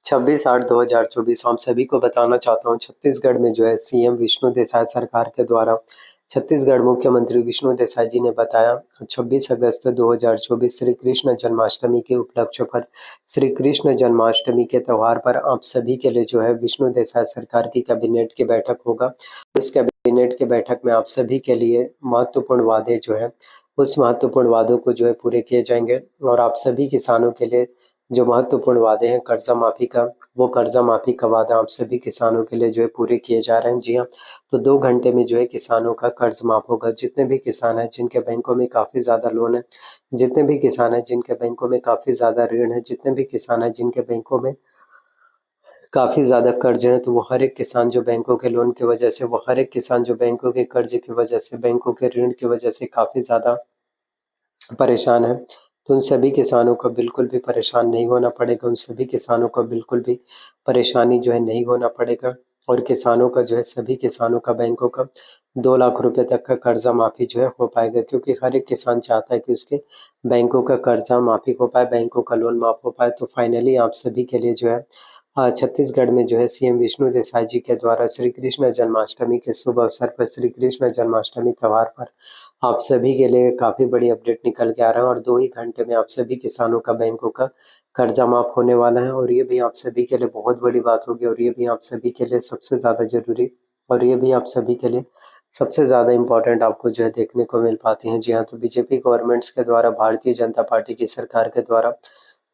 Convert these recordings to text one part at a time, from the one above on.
26/8/2024 हम सभी को बताना चाहता हूँ छत्तीसगढ़ में जो है सीएम विष्णु देसाई सरकार के द्वारा छत्तीसगढ़ मुख्यमंत्री विष्णु देसाई जी ने बताया 26 अगस्त 2024 श्री कृष्ण जन्माष्टमी के उपलक्ष्य पर श्री कृष्ण जन्माष्टमी के त्यौहार पर आप सभी के लिए जो है विष्णु देसाई सरकार की कैबिनेट की बैठक होगा। उस कैबिनेट की बैठक में आप सभी के लिए महत्वपूर्ण वादे जो है उस महत्वपूर्ण वादों को जो है पूरे किए जाएंगे और आप सभी किसानों के लिए जो महत्वपूर्ण वादे हैं कर्जा माफी का, वो कर्जा माफी का वादा आप सभी किसानों के लिए जो है पूरे किए जा रहे हैं। जी हाँ, तो 2 घंटे में जो है किसानों का कर्ज माफ होगा। जितने भी किसान हैं जिनके बैंकों में काफ़ी ज़्यादा लोन है, जितने भी किसान हैं जिनके बैंकों में काफ़ी ज़्यादा ऋण है, जितने भी किसान हैं जिनके बैंकों में काफ़ी ज़्यादा कर्ज हैं, तो वो हर एक किसान जो बैंकों के लोन की वजह से, वो हर एक किसान जो बैंकों के कर्ज की वजह से, बैंकों के ऋण की वजह से काफ़ी ज़्यादा परेशान हैं, तो उन सभी किसानों को बिल्कुल भी परेशान नहीं होना पड़ेगा। उन सभी किसानों को बिल्कुल भी परेशानी जो है नहीं होना पड़ेगा और किसानों का जो है सभी किसानों का बैंकों का 2 लाख रुपए तक का कर्जा माफ़ी जो है हो पाएगा, क्योंकि हर एक किसान चाहता है कि उसके बैंकों का कर्जा माफ़ी हो पाए, बैंकों का लोन माफ़ हो पाए। तो फाइनली आप सभी के लिए जो है छत्तीसगढ़ में जो है सीएम विष्णु देसाई जी के द्वारा श्री कृष्ण जन्माष्टमी के शुभ अवसर पर श्री कृष्ण जन्माष्टमी त्योहार पर आप सभी के लिए काफ़ी बड़ी अपडेट निकल के आ रहा है और 2 ही घंटे में आप सभी किसानों का बैंकों का कर्जा माफ़ होने वाला है और ये भी आप सभी के लिए बहुत बड़ी बात होगी और ये भी आप सभी के लिए सबसे ज़्यादा ज़रूरी और ये भी आप सभी के लिए सबसे ज़्यादा इम्पोर्टेंट आपको जो है देखने को मिल पाती हैं। जी हाँ, तो बीजेपी गवर्नमेंट्स के द्वारा भारतीय जनता पार्टी की सरकार के द्वारा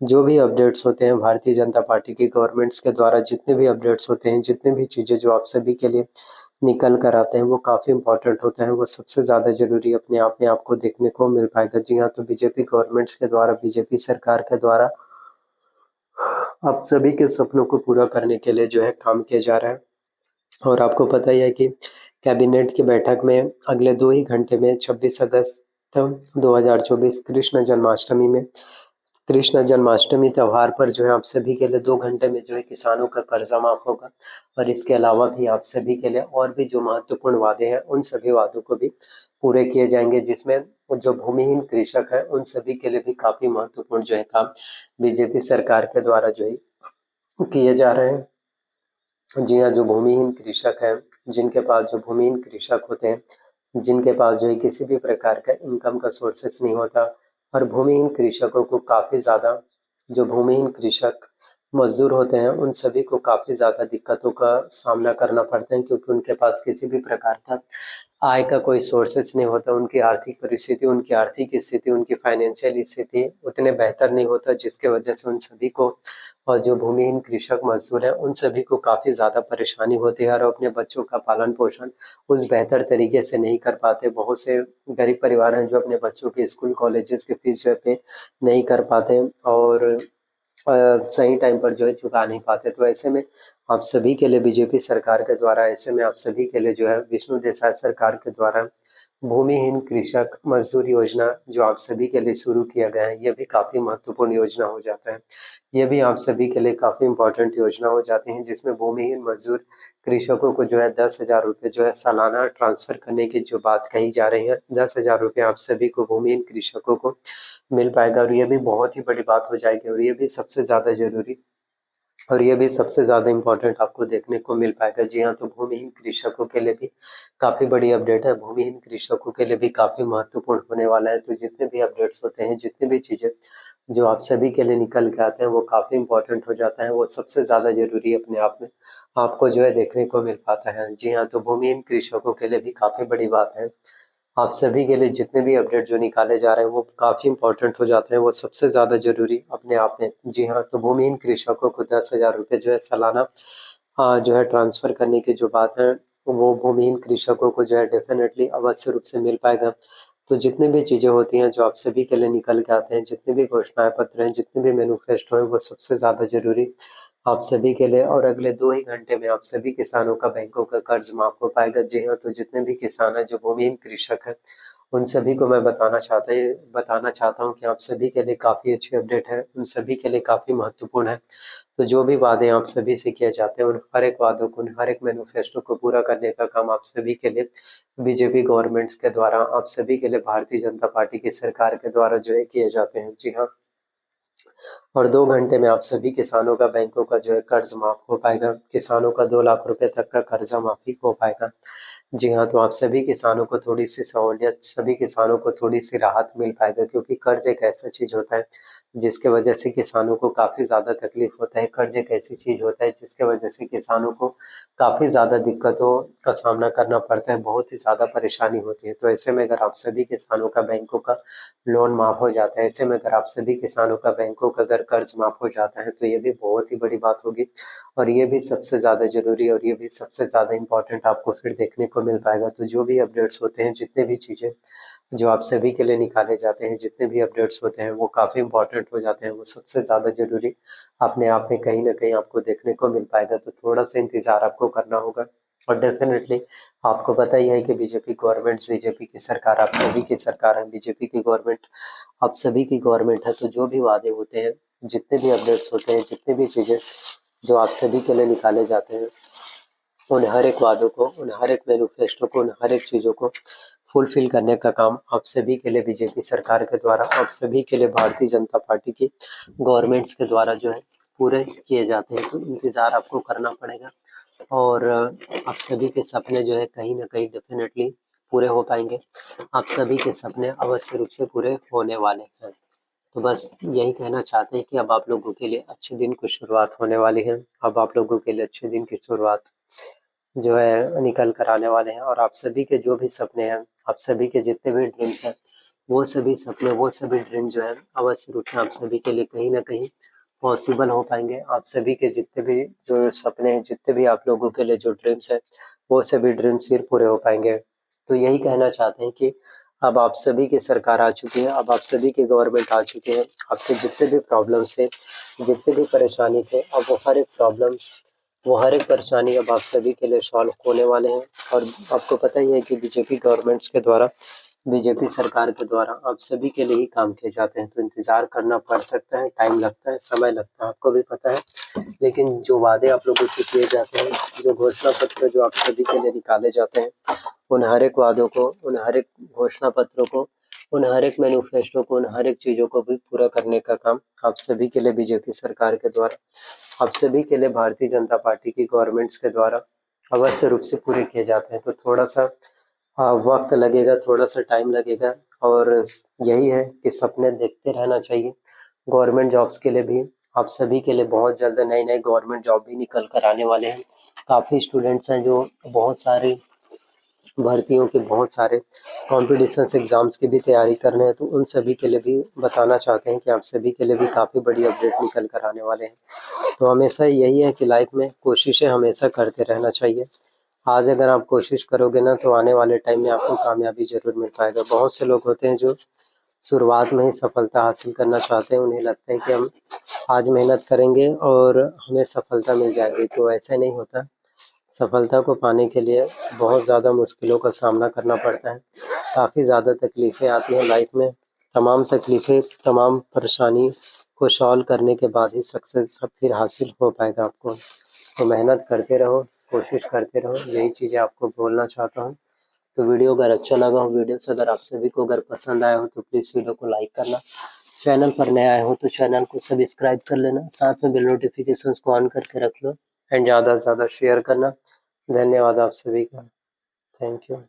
जो भी अपडेट्स होते हैं, भारतीय जनता पार्टी की गवर्नमेंट्स के द्वारा जितने भी अपडेट्स होते हैं, जितने भी चीज़ें जो आप सभी के लिए निकल कर आते हैं, वो काफ़ी इम्पोर्टेंट होते हैं, वो सबसे ज़्यादा ज़रूरी अपने आप में आपको देखने को मिल पाएगा। जी हाँ, तो बीजेपी गवर्नमेंट्स के द्वारा, बीजेपी सरकार के द्वारा आप सभी के सपनों को पूरा करने के लिए जो है काम किया जा रहा है और आपको पता ही है कि कैबिनेट की बैठक में अगले 2 ही घंटे में 26 अगस्त 2024 कृष्ण जन्माष्टमी त्योहार पर जो है आप सभी के लिए 2 घंटे में जो है किसानों का कर्जा माफ होगा और इसके अलावा भी आप सभी के लिए और भी जो महत्वपूर्ण वादे हैं उन सभी वादों को भी पूरे किए जाएंगे, जिसमें जो भूमिहीन कृषक हैं उन सभी के लिए भी काफ़ी महत्वपूर्ण जो है काम बीजेपी सरकार के द्वारा जो है किए जा रहे हैं। जी हाँ, जो भूमिहीन कृषक हैं, जिनके पास जो भूमिहीन कृषक होते हैं, जिनके पास जो है किसी भी प्रकार का इनकम का सोर्सेस नहीं होता और भूमिहीन कृषकों को काफ़ी ज़्यादा जो भूमिहीन कृषक मजदूर होते हैं उन सभी को काफ़ी ज़्यादा दिक्कतों का सामना करना पड़ता है, क्योंकि उनके पास किसी भी प्रकार का आय का कोई सोर्सेस नहीं होता। उनकी आर्थिक परिस्थिति, उनकी आर्थिक स्थिति, उनकी फाइनेंशियल स्थिति उतने बेहतर नहीं होता, जिसके वजह से उन सभी को और जो भूमिहीन कृषक मजदूर हैं उन सभी को काफ़ी ज़्यादा परेशानी होती है और अपने बच्चों का पालन पोषण उस बेहतर तरीके से नहीं कर पाते। बहुत से गरीब परिवार हैं जो अपने बच्चों के स्कूल कॉलेजेस की फीस जो है पे नहीं कर पाते और सही टाइम पर जो है चुका नहीं पाते। तो ऐसे में आप सभी के लिए बीजेपी सरकार के द्वारा, ऐसे में आप सभी के लिए जो है विष्णु देसाई सरकार के द्वारा भूमिहीन कृषक मजदूर योजना जो आप सभी के लिए शुरू किया गया है, ये भी काफ़ी महत्वपूर्ण योजना हो जाता है। ये भी आप सभी के लिए काफ़ी इम्पोर्टेंट योजना हो जाती है, जिसमें भूमिहीन मजदूर कृषकों को जो है 10,000 रुपये जो है सालाना ट्रांसफ़र करने की जो बात कही जा रही है, 10,000 रुपये आप सभी को भूमिहीन कृषकों को मिल पाएगा और ये भी बहुत ही बड़ी बात हो जाएगी और ये भी सबसे ज़्यादा ज़रूरी और ये भी सबसे ज़्यादा इम्पोर्टेंट आपको देखने को मिल पाएगा। जी हाँ, तो भूमिहीन कृषकों के लिए भी काफ़ी बड़ी अपडेट है, भूमिहीन कृषकों के लिए भी काफ़ी महत्वपूर्ण होने वाला है। तो जितने भी अपडेट्स होते हैं, जितनी भी चीज़ें जो आप सभी के लिए निकल के आते हैं, वो काफ़ी इम्पोर्टेंट हो जाता है, वो सबसे ज़्यादा ज़रूरी अपने आप में आपको जो है देखने को मिल पाता है। जी हाँ, तो भूमिहीन कृषकों के लिए भी काफ़ी बड़ी बात है। आप सभी के लिए जितने भी अपडेट जो निकाले जा रहे हैं वो काफ़ी इम्पोर्टेंट हो जाते हैं, वो सबसे ज़्यादा ज़रूरी अपने आप में। जी हाँ, तो भूमिहीन कृषकों को 10,000 रुपये जो है सालाना जो है ट्रांसफ़र करने की जो बात है, वो भूमिहीन कृषकों को जो है डेफ़िनेटली अवश्य रूप से मिल पाएगा। तो जितनी भी चीज़ें होती हैं जो आप सभी के लिए निकल के आते हैं, जितने भी घोषणाएँ पत्र हैं, जितने भी मैनिफेस्टो हैं, वो सबसे ज़्यादा ज़रूरी आप सभी के लिए और अगले 2 ही घंटे में आप सभी किसानों का बैंकों का कर्ज माफ़ हो पाएगा। जी हाँ, तो जितने भी किसान हैं जो भूमिहीन कृषक हैं, उन सभी को मैं बताना चाहता हूँ कि आप सभी के लिए काफ़ी अच्छी अपडेट है, उन सभी के लिए काफ़ी महत्वपूर्ण है। तो जो भी वादे आप सभी से किए जाते हैं, उन हर एक वादों को, उन हर एक मैनिफेस्टो को पूरा करने का काम आप सभी के लिए बीजेपी गवर्नमेंट्स के द्वारा, आप सभी के लिए भारतीय जनता पार्टी की सरकार के द्वारा जो है किए जाते हैं। जी हाँ। और 2 घंटे में आप सभी किसानों का बैंकों का जो है कर्ज माफ हो पाएगा। किसानों का 2 लाख रुपए तक का कर्जा माफी हो पाएगा। जी हाँ, तो आप सभी किसानों को थोड़ी-सी सहूलियत, सभी किसानों को थोड़ी-सी राहत मिल पाएगा, क्योंकि कर्ज एक ऐसा चीज़ होता है, जिसके वजह से किसानों को काफ़ी ज़्यादा तकलीफ होता है। कर्ज एक ऐसी चीज़ होता है, जिसके वजह से किसानों को काफ़ी ज़्यादा दिक्कतों का सामना करना पड़ता है, बहुत ही ज़्यादा परेशानी होती है। तो ऐसे में अगर आप सभी किसानों का बैंकों का लोन माफ हो जाता है, ऐसे में अगर आप सभी किसानों का बैंकों का अगर कर्ज माफ हो जाता है, तो ये भी बहुत ही बड़ी बात होगी। और ये भी सबसे ज़्यादा ज़रूरी और ये भी सबसे ज़्यादा इम्पोर्टेंट आपको फिर देखने को मिल पाएगा। तो जो भी अपडेट्स होते हैं, जितने भी चीज़ें जो आप सभी के लिए निकाले जाते हैं, जितने भी अपडेट्स होते हैं, वो काफ़ी इम्पोर्टेंट हो जाते हैं, वो सबसे ज़्यादा ज़रूरी अपने आप में कहीं न कहीं आपको देखने को मिल पाएगा। तो थोड़ा-सा इंतज़ार आपको करना होगा और डेफ़िनेटली आपको पता ही है कि बीजेपी की सरकार आप सभी की सरकार है, बीजेपी की गवर्नमेंट आप सभी की गवर्नमेंट है। तो जो भी वादे होते हैं, जितने भी अपडेट्स होते हैं, जितनी भी चीज़ें जो आप सभी के लिए निकाले जाते हैं, उन हर एक वादों को, उन हर एक मैनिफेस्टो को, उन हर एक चीज़ों को फुलफ़िल करने का काम आप सभी के लिए बीजेपी सरकार के द्वारा, आप सभी के लिए भारतीय जनता पार्टी की गवर्नमेंट्स के द्वारा जो है पूरे किए जाते हैं। तो इंतज़ार आपको करना पड़ेगा और आप सभी के सपने जो है कहीं न कहीं डेफ़िनेटली पूरे हो पाएँगे। आप सभी के सपने अवश्य रूप से पूरे होने वाले हैं। तो बस यही कहना चाहते हैं कि अब आप लोगों के लिए अच्छे दिन की शुरुआत होने वाली है। अब आप लोगों के लिए अच्छे दिन की शुरुआत जो है निकल कर आने वाले हैं और आप सभी के जो भी सपने हैं, आप सभी के जितने भी ड्रीम्स हैं, वो सभी सपने, वो सभी ड्रीम जो है अवश्य रूप से आप सभी के लिए कहीं न कहीं पॉसिबल हो पाएँगे। आप सभी के जितने भी जो सपने हैं, जितने भी आप लोगों के लिए जो ड्रीम्स हैं, वो सभी ड्रीम्स फिर पूरे हो पाएँगे। तो यही कहना चाहते हैं कि अब आप सभी की सरकार आ चुकी है, अब आप सभी की गवर्नमेंट आ चुकी है। आपके जितने भी प्रॉब्लम्स थे, जितने भी परेशानी थे, अब वो हर एक प्रॉब्लम्स, वो हर एक परेशानी अब आप सभी के लिए सॉल्व होने वाले हैं। और आपको पता ही है कि बीजेपी गवर्नमेंट्स के द्वारा, बीजेपी सरकार के द्वारा आप सभी के लिए ही काम किए जाते हैं। तो इंतज़ार करना पड़ सकता है, टाइम लगता है, समय लगता है, आपको भी पता है। लेकिन जो वादे आप लोगों से किए जाते हैं, जो घोषणा पत्र जो आप सभी के लिए निकाले जाते हैं, उन हर एक वादों को, उन हर एक घोषणा पत्रों को, उन हर एक मैनिफेस्टो को, उन हर एक चीज़ों को भी पूरा करने का काम आप सभी के लिए बीजेपी सरकार के द्वारा, आप सभी के लिए भारतीय जनता पार्टी की गवर्नमेंट्स के द्वारा अवश्य रूप से पूरे किए जाते हैं। तो थोड़ा-सा वक़्त लगेगा, थोड़ा-सा टाइम लगेगा और यही है कि सपने देखते रहना चाहिए। गवर्नमेंट जॉब्स के लिए भी आप सभी के लिए बहुत जल्द नए-नए गवर्नमेंट जॉब भी निकल कर आने वाले हैं। काफ़ी स्टूडेंट्स हैं जो बहुत सारे भर्तियों के, बहुत सारे कॉम्पिटिशन्स एग्ज़ाम्स की भी तैयारी कर रहे हैं, तो उन सभी के लिए भी बताना चाहते हैं कि आप सभी के लिए भी काफ़ी बड़ी अपडेट निकल कर आने वाले हैं। तो हमेशा यही है कि लाइफ में कोशिशें हमेशा करते रहना चाहिए। आज अगर आप कोशिश करोगे ना, तो आने वाले टाइम में आपको कामयाबी ज़रूर मिल पाएगा। बहुत से लोग होते हैं जो शुरुआत में ही सफलता हासिल करना चाहते हैं, उन्हें लगता है कि हम आज मेहनत करेंगे और हमें सफलता मिल जाएगी, तो ऐसा नहीं होता। सफलता को पाने के लिए बहुत ज़्यादा मुश्किलों का सामना करना पड़ता है, काफ़ी ज़्यादा तकलीफ़ें आती हैं लाइफ में। तमाम तकलीफ़ें, तमाम परेशानी को सॉल्व करने के बाद ही सक्सेस सब फिर हासिल हो पाएगा आपको। तो मेहनत करते रहो, कोशिश करते रहो, यही चीज़ें आपको बोलना चाहता हूँ। तो वीडियो अगर अच्छा लगा हो, वीडियो से अगर आप सभी को अगर पसंद आया हो, तो प्लीज़ वीडियो को लाइक करना। चैनल पर नए आए हो तो चैनल को सब्सक्राइब कर लेना, साथ में बेल नोटिफिकेशंस को ऑन करके रख लो एंड ज़्यादा से ज़्यादा शेयर करना। धन्यवाद आप सभी का। Thank you.